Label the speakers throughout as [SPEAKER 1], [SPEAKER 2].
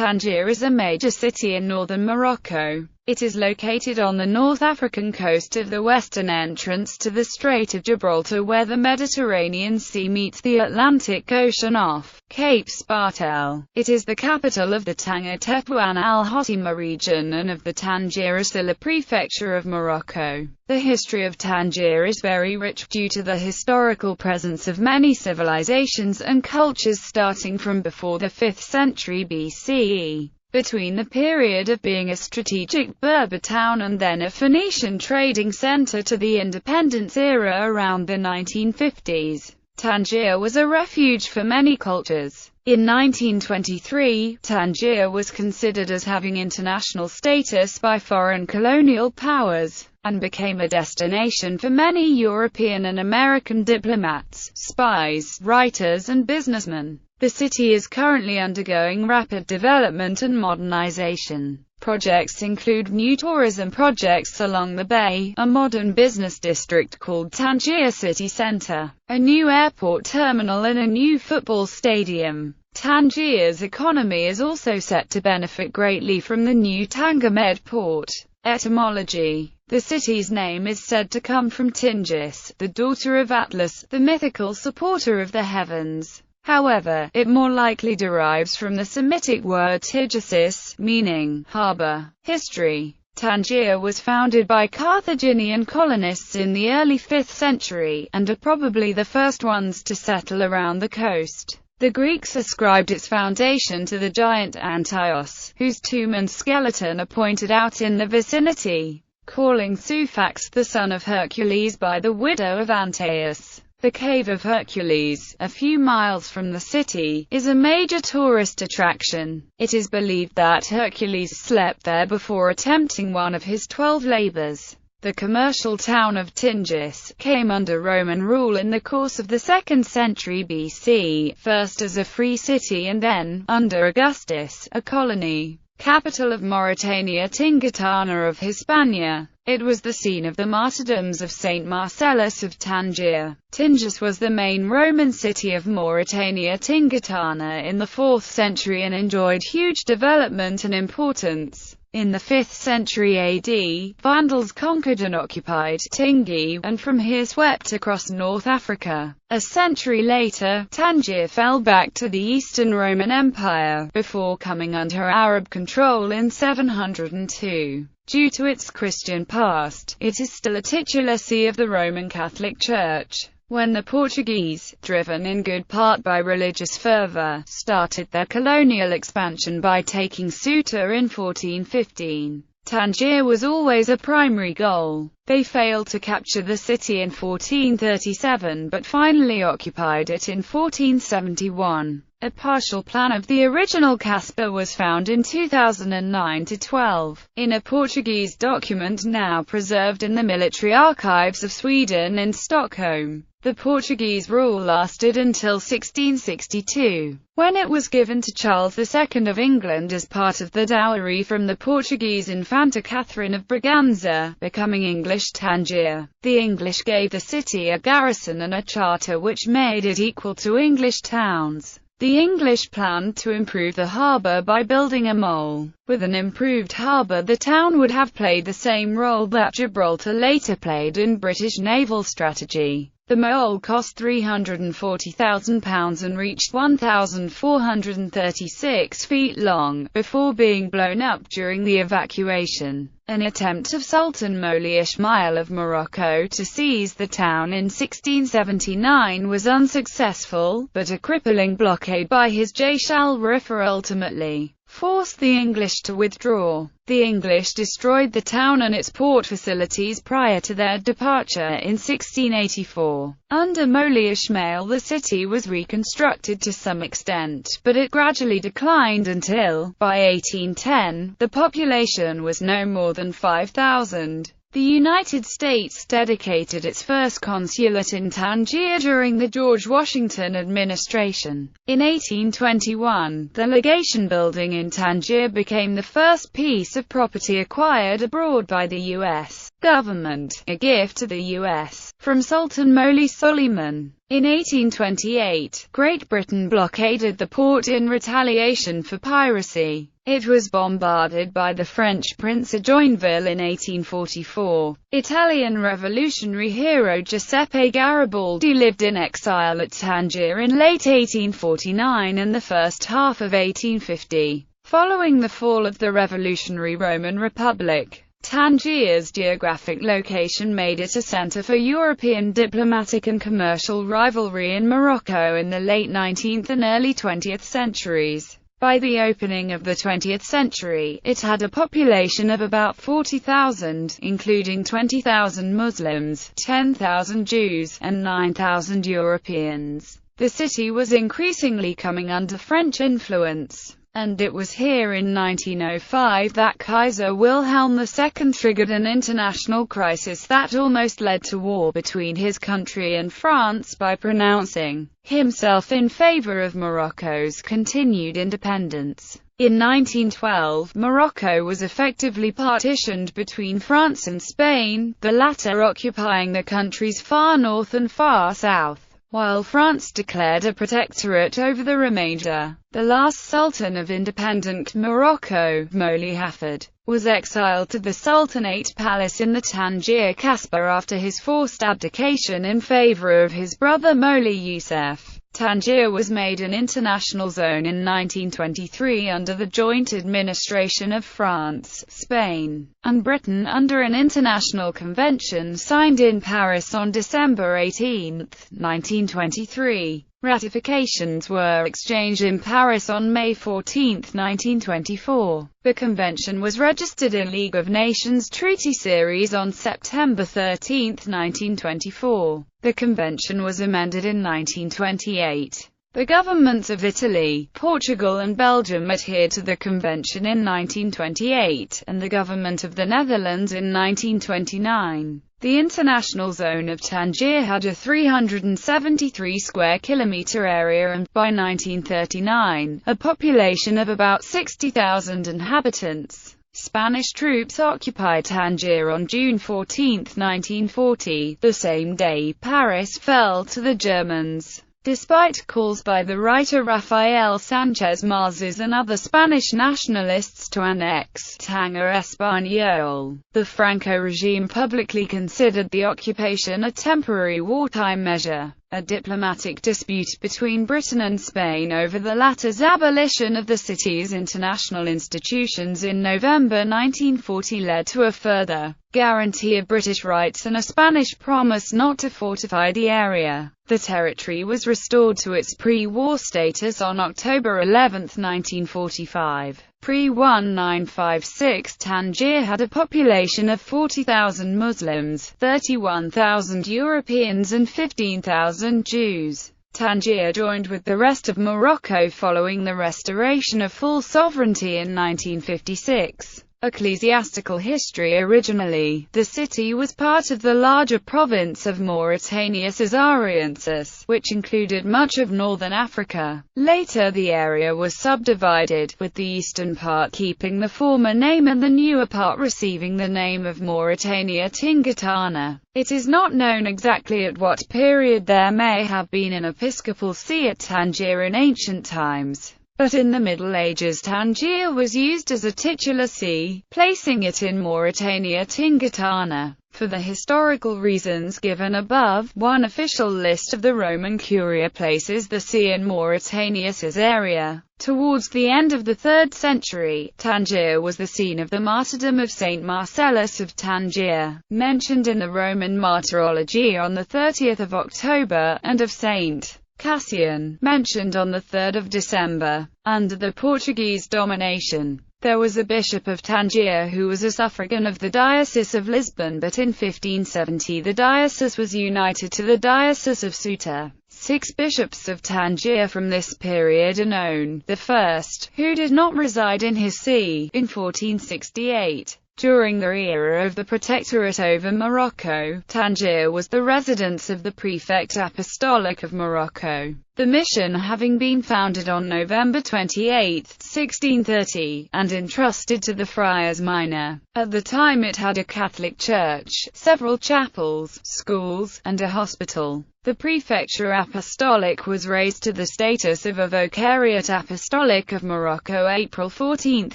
[SPEAKER 1] Tangier is a major city in northern Morocco. It is located on the North African coast of the western entrance to the Strait of Gibraltar, where the Mediterranean Sea meets the Atlantic Ocean off Cape Spartel. It is the capital of the Tanger Tepuan al-Hotima region and of the Tangier Asila prefecture of Morocco. The history of Tangier is very rich, due to the historical presence of many civilizations and cultures starting from before the 5th century BCE. Between the period of being a strategic Berber town and then a Phoenician trading center to the independence era around the 1950s, Tangier was a refuge for many cultures. In 1923, Tangier was considered as having international status by foreign colonial powers, and became a destination for many European and American diplomats, spies, writers and businessmen. The city is currently undergoing rapid development and modernization. Projects include new tourism projects along the bay, a modern business district called Tangier City Center, a new airport terminal and a new football stadium. Tangier's economy is also set to benefit greatly from the new Tanger Med port. Etymology. The city's name is said to come from Tingis, the daughter of Atlas, the mythical supporter of the heavens. However, it more likely derives from the Semitic word Tigesis, meaning harbor. History. Tangier was founded by Carthaginian colonists in the early 5th century, and are probably the first ones to settle around the coast. The Greeks ascribed its foundation to the giant Antios, whose tomb and skeleton are pointed out in the vicinity, calling Sufax the son of Hercules by the widow of Antaeus. The Cave of Hercules, a few miles from the city, is a major tourist attraction. It is believed that Hercules slept there before attempting one of his 12 labors. The commercial town of Tingis came under Roman rule in the course of the 2nd century BC, first as a free city and then, under Augustus, a colony. Capital of Mauritania, Tingitana of Hispania. It was the scene of the martyrdoms of Saint Marcellus of Tangier. Tingis was the main Roman city of Mauritania Tingitana in the 4th century and enjoyed huge development and importance. In the 5th century AD, Vandals conquered and occupied Tingi, and from here swept across North Africa. A century later, Tangier fell back to the Eastern Roman Empire, before coming under Arab control in 702. Due to its Christian past, it is still a titular see of the Roman Catholic Church. When the Portuguese, driven in good part by religious fervor, started their colonial expansion by taking Ceuta in 1415, Tangier was always a primary goal. They failed to capture the city in 1437 but finally occupied it in 1471. A partial plan of the original Casper was found in 2009-12, in a Portuguese document now preserved in the military archives of Sweden in Stockholm. The Portuguese rule lasted until 1662, when it was given to Charles II of England as part of the dowry from the Portuguese Infanta Catherine of Braganza, becoming English Tangier. The English gave the city a garrison and a charter which made it equal to English towns. The English planned to improve the harbour by building a mole. With an improved harbour, the town would have played the same role that Gibraltar later played in British naval strategy. The mole cost £340,000 and reached 1,436 feet long, before being blown up during the evacuation. An attempt of Sultan Moulay Ismail of Morocco to seize the town in 1679 was unsuccessful, but a crippling blockade by his Jaysh al-Riffa ultimately forced the English to withdraw. The English destroyed the town and its port facilities prior to their departure in 1684. Under Moulay Ismail, the city was reconstructed to some extent, but it gradually declined until, by 1810, the population was no more than 5,000. The United States dedicated its first consulate in Tangier during the George Washington administration. In 1821, the legation building in Tangier became the first piece of property acquired abroad by the U.S. government, a gift to the U.S. from Sultan Moulay Suleiman. In 1828, Great Britain blockaded the port in retaliation for piracy. It was bombarded by the French Prince of Joinville in 1844. Italian revolutionary hero Giuseppe Garibaldi lived in exile at Tangier in late 1849 and the first half of 1850. Following the fall of the revolutionary Roman Republic, Tangier's geographic location made it a center for European diplomatic and commercial rivalry in Morocco in the late 19th and early 20th centuries. By the opening of the 20th century, it had a population of about 40,000, including 20,000 Muslims, 10,000 Jews, and 9,000 Europeans. The city was increasingly coming under French influence, and it was here in 1905 that Kaiser Wilhelm II triggered an international crisis that almost led to war between his country and France by pronouncing himself in favor of Morocco's continued independence. In 1912, Morocco was effectively partitioned between France and Spain, the latter occupying the country's far north and far south, while France declared a protectorate over the remainder. The last sultan of independent Morocco, Moulay Hafid, was exiled to the Sultanate Palace in the Tangier Kasbah after his forced abdication in favor of his brother Moulay Youssef. Tangier was made an international zone in 1923 under the joint administration of France, Spain, and Britain under an international convention signed in Paris on December 18, 1923. Ratifications were exchanged in Paris on May 14, 1924. The convention was registered in League of Nations Treaty Series on September 13, 1924. The convention was amended in 1928. The governments of Italy, Portugal and Belgium adhered to the convention in 1928, and the government of the Netherlands in 1929. The international zone of Tangier had a 373 square kilometer area and, by 1939, a population of about 60,000 inhabitants. Spanish troops occupied Tangier on June 14, 1940, the same day Paris fell to the Germans. Despite calls by the writer Rafael Sánchez Mazas and other Spanish nationalists to annex Tangier Español, the Franco regime publicly considered the occupation a temporary wartime measure. A diplomatic dispute between Britain and Spain over the latter's abolition of the city's international institutions in November 1940 led to a further guarantee of British rights and a Spanish promise not to fortify the area. The territory was restored to its pre-war status on October 11, 1945. Pre-1956 Tangier had a population of 40,000 Muslims, 31,000 Europeans and 15,000 Jews. Tangier joined with the rest of Morocco following the restoration of full sovereignty in 1956. Ecclesiastical History. Originally, the city was part of the larger province of Mauritania Caesariensis, which included much of northern Africa. Later the area was subdivided, with the eastern part keeping the former name and the newer part receiving the name of Mauritania Tingitana. It is not known exactly at what period there may have been an episcopal see at Tangier in ancient times. But in the Middle Ages Tangier was used as a titular see, placing it in Mauritania Tingitana. For the historical reasons given above, one official list of the Roman Curia places the see in Mauritania Caesarea. Towards the end of the 3rd century, Tangier was the scene of the martyrdom of Saint Marcellus of Tangier, mentioned in the Roman Martyrology on the 30th of October, and of Saint Cassian, mentioned on the 3rd of December. Under the Portuguese domination, there was a bishop of Tangier who was a suffragan of the Diocese of Lisbon, but in 1570 the diocese was united to the Diocese of Ceuta. 6 bishops of Tangier from this period are known. The first, who did not reside in his see, in 1468, During the era of the Protectorate over Morocco, Tangier was the residence of the Prefect Apostolic of Morocco, the mission having been founded on November 28, 1630, and entrusted to the Friars Minor. At the time it had a Catholic church, several chapels, schools, and a hospital. The Prefecture Apostolic was raised to the status of a Vicariate Apostolic of Morocco April 14,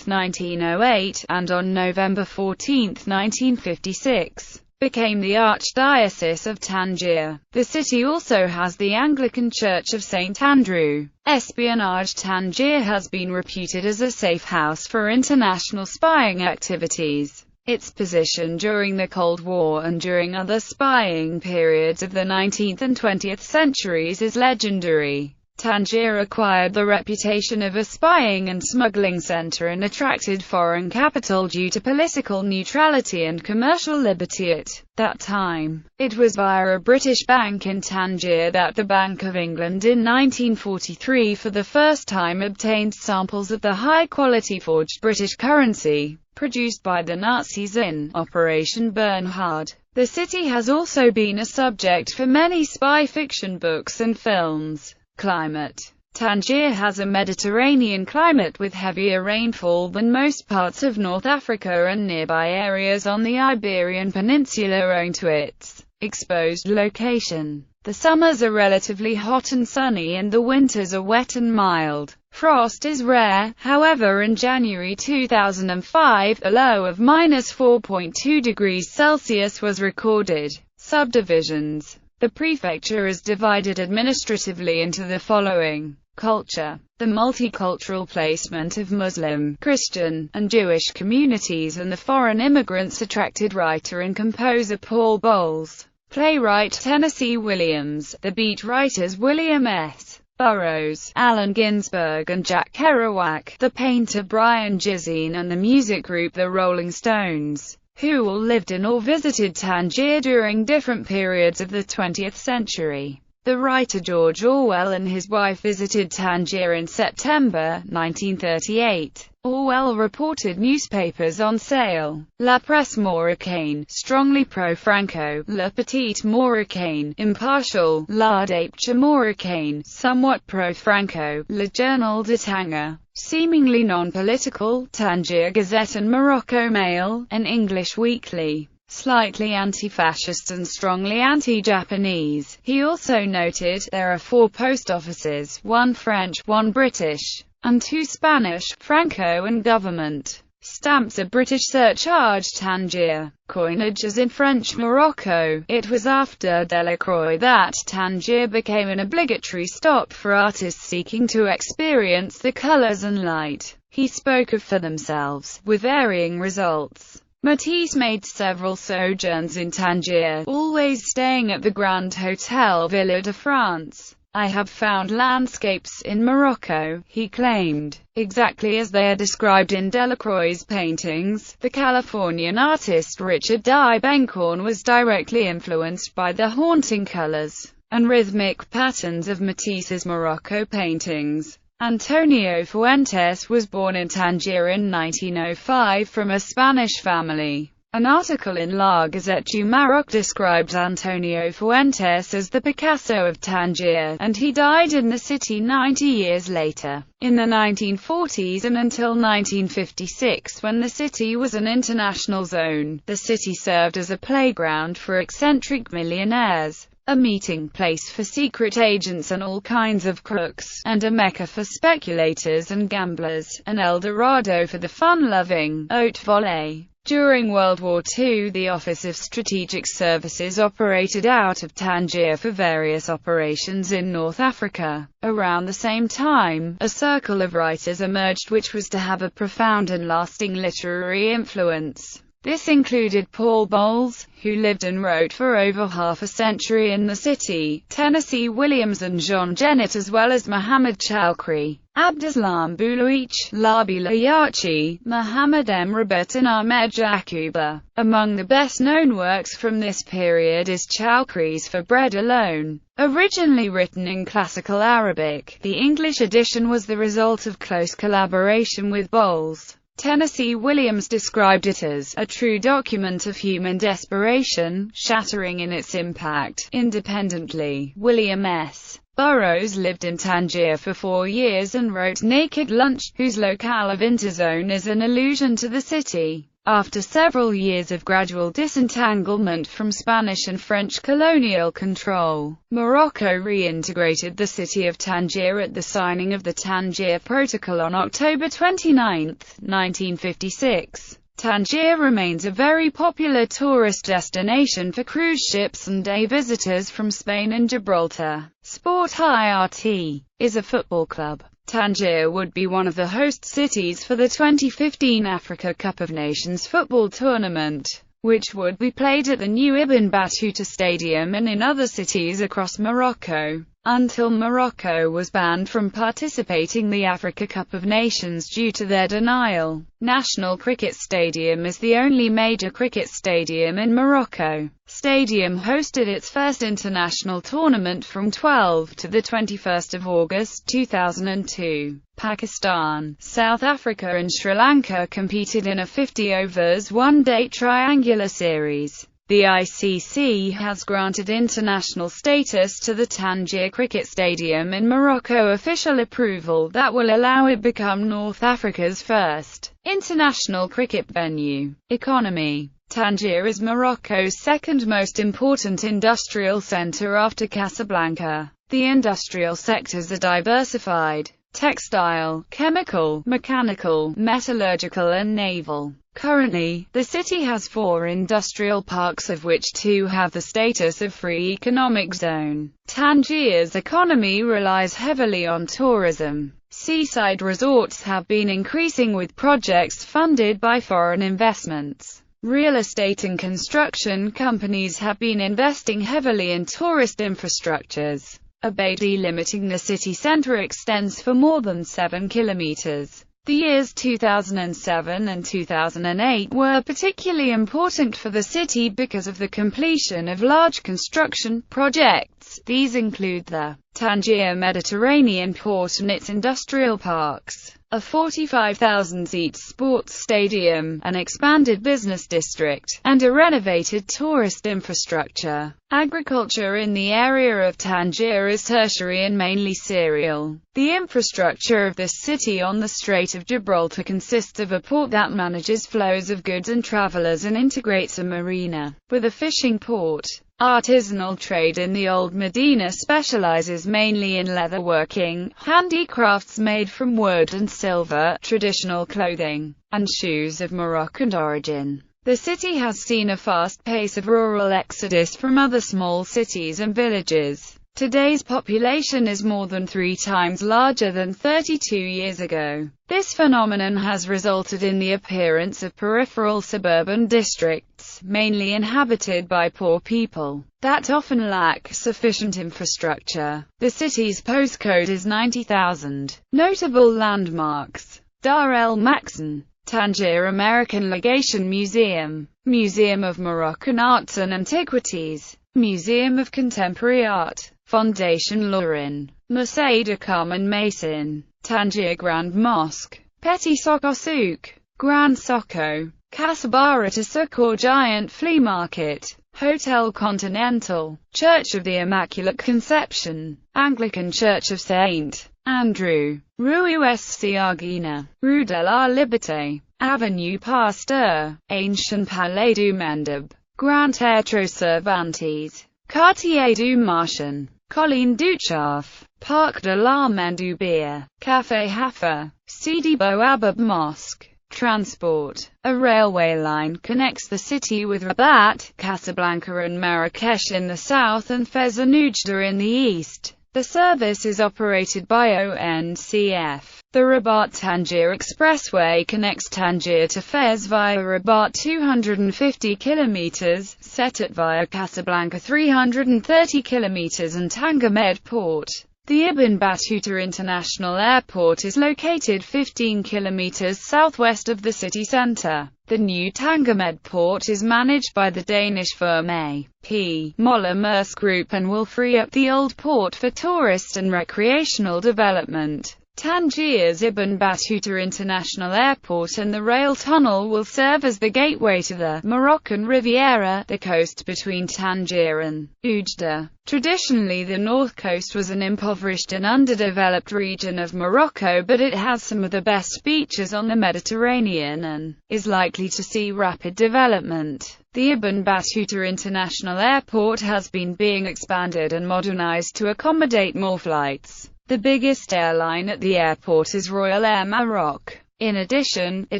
[SPEAKER 1] 1908, and on November 14, 1956, became the Archdiocese of Tangier. The city also has the Anglican Church of St. Andrew. Espionage. Tangier has been reputed as a safe house for international spying activities. Its position during the Cold War and during other spying periods of the 19th and 20th centuries is legendary. Tangier acquired the reputation of a spying and smuggling center and attracted foreign capital due to political neutrality and commercial liberty at that time. It was via a British bank in Tangier that the Bank of England in 1943 for the first time obtained samples of the high-quality forged British currency produced by the Nazis in Operation Bernhard. The city has also been a subject for many spy fiction books and films. Climate. Tangier has a Mediterranean climate with heavier rainfall than most parts of North Africa and nearby areas on the Iberian Peninsula owing to its exposed location. The summers are relatively hot and sunny and the winters are wet and mild. Frost is rare, however. In January 2005, a low of -4.2 degrees Celsius was recorded. Subdivisions. The prefecture is divided administratively into the following. Culture. The multicultural placement of Muslim, Christian, and Jewish communities and the foreign immigrants attracted writer and composer Paul Bowles, playwright Tennessee Williams, the beat writers William S. Burroughs, Allen Ginsberg and Jack Kerouac, the painter Brian Gysin and the music group The Rolling Stones, who all lived in or visited Tangier during different periods of the 20th century. The writer George Orwell and his wife visited Tangier in September 1938. Orwell reported newspapers on sale. La Presse Marocaine, strongly pro-Franco; Le Petit Marocain, impartial; La Dépêche Marocaine, somewhat pro-Franco; Le Journal de Tanger, seemingly non-political; Tangier Gazette and Morocco Mail, an English weekly, slightly anti-fascist and strongly anti-Japanese. He also noted, there are 4 post offices, 1 French, 1 British, and 2 Spanish, Franco and government. Stamps a British surcharge. Tangier. Coinage. As in French Morocco, it was after Delacroix that Tangier became an obligatory stop for artists seeking to experience the colors and light he spoke of for themselves, with varying results. Matisse made several sojourns in Tangier, always staying at the Grand Hotel Villa de France. I have found landscapes in Morocco, he claimed, exactly as they are described in Delacroix's paintings. The Californian artist Richard Diebenkorn was directly influenced by the haunting colors and rhythmic patterns of Matisse's Morocco paintings. Antonio Fuentes was born in Tangier in 1905 from a Spanish family. An article in La Gazette du Maroc describes Antonio Fuentes as the Picasso of Tangier, and he died in the city 90 years later, in the 1940s and until 1956 when the city was an international zone. The city served as a playground for eccentric millionaires, a meeting place for secret agents and all kinds of crooks, and a mecca for speculators and gamblers, an El Dorado for the fun-loving, haute volée. During World War II, the Office of Strategic Services operated out of Tangier for various operations in North Africa. Around the same time, a circle of writers emerged which was to have a profound and lasting literary influence. This included Paul Bowles, who lived and wrote for over half a century in the city, Tennessee Williams and Jean Genet, as well as Muhammad Chowkhury, Abdeslam Boulouich, Labi Layachi, Muhammad Rabat and Ahmed Jakuba. Among the best-known works from this period is Chowkhury's For Bread Alone. Originally written in classical Arabic, the English edition was the result of close collaboration with Bowles. Tennessee Williams described it as a true document of human desperation, shattering in its impact. Independently, William S. Burroughs lived in Tangier for 4 years and wrote Naked Lunch, whose locale of interzone is an allusion to the city. After several years of gradual disentanglement from Spanish and French colonial control, Morocco reintegrated the city of Tangier at the signing of the Tangier Protocol on October 29, 1956. Tangier remains a very popular tourist destination for cruise ships and day visitors from Spain and Gibraltar. Sport IRT is a football club. Tangier would be one of the host cities for the 2015 Africa Cup of Nations football tournament, which would be played at the new Ibn Battuta Stadium and in other cities across Morocco, until Morocco was banned from participating in the Africa Cup of Nations due to their denial. National Cricket Stadium is the only major cricket stadium in Morocco. Stadium hosted its first international tournament from 12 to the 21st of August 2002. Pakistan, South Africa and Sri Lanka competed in a 50 overs one-day triangular series. The ICC has granted international status to the Tangier Cricket Stadium in Morocco, official approval that will allow it become North Africa's first international cricket venue. Economy. Tangier is Morocco's second most important industrial center after Casablanca. The industrial sectors are diversified: textile, chemical, mechanical, metallurgical and naval. Currently, the city has 4 industrial parks, of which 2 have the status of free economic zone. Tangier's economy relies heavily on tourism. Seaside resorts have been increasing with projects funded by foreign investments. Real estate and construction companies have been investing heavily in tourist infrastructures. A bay delimiting the city center extends for more than 7 kilometers. The years 2007 and 2008 were particularly important for the city because of the completion of large construction projects. These include the Tangier Mediterranean Port and its industrial parks, a 45,000-seat sports stadium, an expanded business district, and a renovated tourist infrastructure. Agriculture in the area of Tangier is tertiary and mainly cereal. The infrastructure of this city on the Strait of Gibraltar consists of a port that manages flows of goods and travelers and integrates a marina with a fishing port. Artisanal trade in the Old Medina specializes mainly in leatherworking, handicrafts made from wood and silver, traditional clothing, and shoes of Moroccan origin. The city has seen a fast pace of rural exodus from other small cities and villages. Today's population is more than 3 times larger than 32 years ago. This phenomenon has resulted in the appearance of peripheral suburban districts, mainly inhabited by poor people, that often lack sufficient infrastructure. The city's postcode is 90,000. Notable landmarks: Dar el Maksan, Tangier American Legation Museum, Museum of Moroccan Arts and Antiquities, Museum of Contemporary Art, Fondation Lauren, Musée de Carmen Mason, Tangier Grand Mosque, Petit Soko Souk, Grand Soko, Casabara Tasuk Giant Flea Market, Hotel Continental, Church of the Immaculate Conception, Anglican Church of St. Andrew, Rue Sciargina, Rue de la Liberté, Avenue Pasteur, Ancien Palais du Mendeb, Grand Teatro Cervantes, Quartier du Marchand, Colline Duchaf, Parc de la Mendoubia, Café Haffa, Sidi Bou Abab Mosque. Transport. A railway line connects the city with Rabat, Casablanca and Marrakesh in the south and Fez and Oujda in the east. The service is operated by ONCF. The Rabat-Tangier Expressway connects Tangier to Fez via Rabat 250 km, Setat via Casablanca 330 km and Tangamed Port. The Ibn Battuta International Airport is located 15 km southwest of the city centre. The new Tangamed port is managed by the Danish firm A.P. Moller-Maersk Group and will free up the old port for tourist and recreational development. Tangier's Ibn Battuta International Airport and the rail tunnel will serve as the gateway to the Moroccan Riviera, the coast between Tangier and Oujda. Traditionally, the north coast was an impoverished and underdeveloped region of Morocco, but it has some of the best beaches on the Mediterranean and is likely to see rapid development. The Ibn Battuta International Airport has been being expanded and modernized to accommodate more flights. The biggest airline at the airport is Royal Air Maroc. In addition, a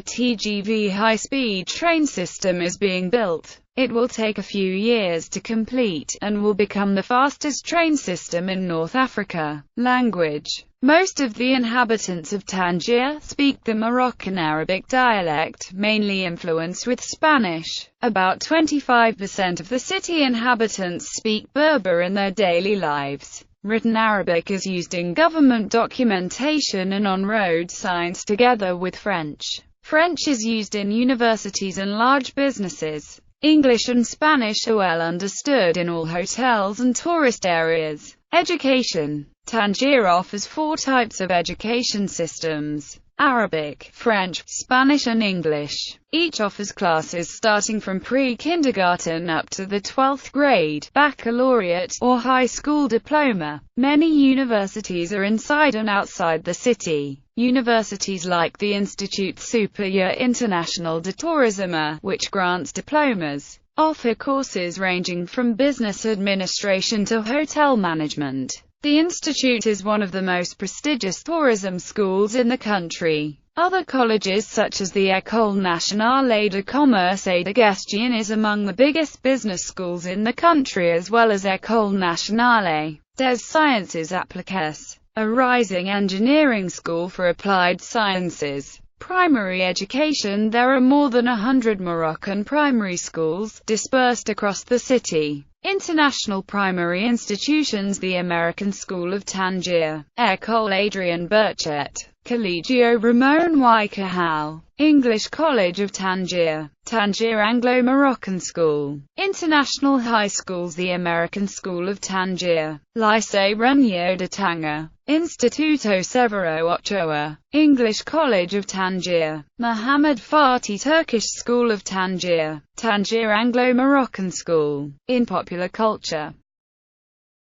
[SPEAKER 1] TGV high-speed train system is being built. It will take a few years to complete, and will become the fastest train system in North Africa. Language. Most of the inhabitants of Tangier speak the Moroccan Arabic dialect, mainly influenced with Spanish. About 25% of the city inhabitants speak Berber in their daily lives. Written Arabic is used in government documentation and on road signs together with French. French is used in universities and large businesses. English and Spanish are well understood in all hotels and tourist areas. Education. Tangier offers 4 types of education systems: Arabic, French, Spanish and English. Each offers classes starting from pre-kindergarten up to the 12th grade, baccalaureate, or high school diploma. Many universities are inside and outside the city. Universities like the Institut Supérieur International de Tourisme, which grants diplomas, offer courses ranging from business administration to hotel management. The institute is one of the most prestigious tourism schools in the country. Other colleges such as the École Nationale de Commerce et de Gestion is among the biggest business schools in the country, as well as École Nationale des Sciences Appliquées, a rising engineering school for applied sciences. Primary education. There are more than 100 Moroccan primary schools, dispersed across the city. International primary institutions: the American School of Tangier, École Adrien Burchet, Colegio Ramon y Cajal, English College of Tangier, Tangier Anglo-Moroccan School, International High Schools: the American School of Tangier, Lycée Regnault de Tanger, Instituto Severo Ochoa, English College of Tangier, Muhammad Fatih Turkish School of Tangier, Tangier Anglo-Moroccan School. In popular culture,